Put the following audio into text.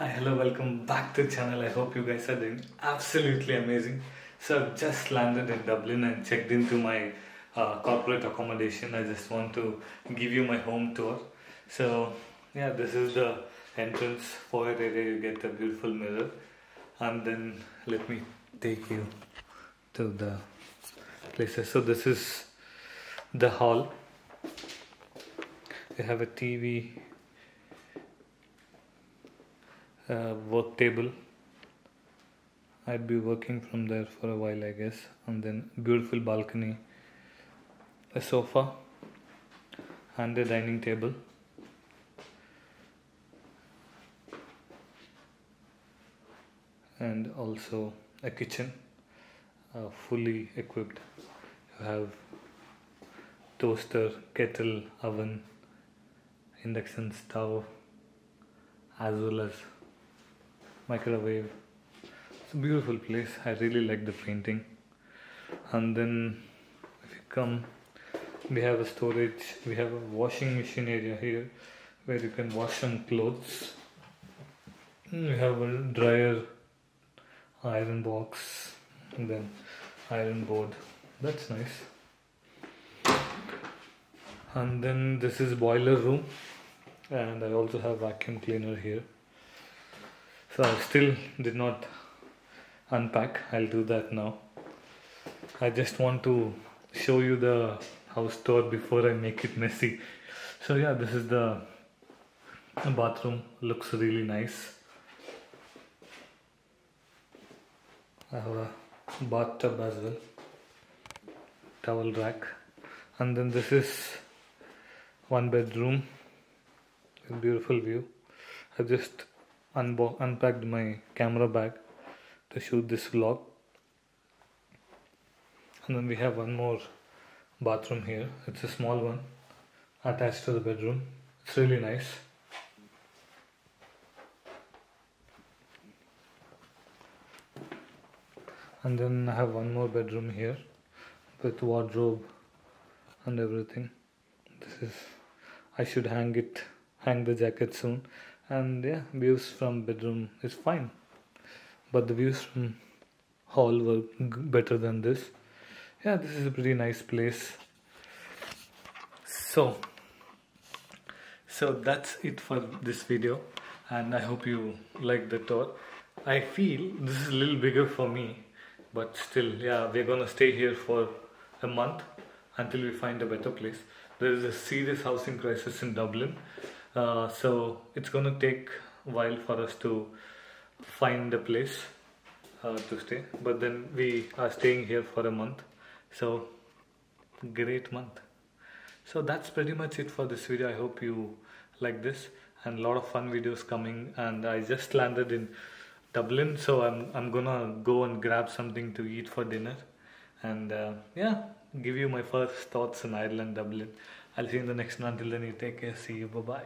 Hi, hello, welcome back to the channel. I hope you guys are doing absolutely amazing. So I've just landed in Dublin and checked into my corporate accommodation. I just want to give you my home tour. So yeah, this is the entrance foyer area. You get a beautiful mirror, and then let me take you to the places. So this is the hall. We have a TV, work table. I'd be working from there for a while, I guess. And then beautiful balcony, a sofa, and a dining table. And also a kitchen, fully equipped. You have toaster, kettle, oven, induction stove, as well as microwave. It's a beautiful place. I really like the painting. And then if you come, we have a storage. We have a washing machine area here where you can wash some clothes. We have a dryer, iron box, and then iron board. That's nice. And then this is boiler room, and I also have vacuum cleaner here. So I still did not unpack. I'll do that now. I just want to show you the house tour before I make it messy. So yeah, this is the bathroom. Looks really nice. I have a bathtub as well, towel rack, and then this is one bedroom, a beautiful view. I just unpacked my camera bag to shoot this vlog. And then we have one more bathroom here. It's a small one attached to the bedroom. It's really nice. And then I have one more bedroom here with wardrobe and everything. This is, I should hang the jacket soon. And yeah, views from bedroom is fine, but the views from hall were better than this. Yeah, this is a pretty nice place. So that's it for this video, and I hope you like the tour. I feel this is a little bigger for me, but still, yeah, we're gonna stay here for a month until we find a better place. There is a serious housing crisis in Dublin, so it's gonna take a while for us to find a place to stay. But then we are staying here for a month, so great month. So that's pretty much it for this video. I hope you like this, and a lot of fun videos coming. And I just landed in Dublin, so I'm gonna go and grab something to eat for dinner, and yeah, give you my first thoughts on Ireland, Dublin. I'll see you in the next one. Until then, you take care. See you. Bye bye.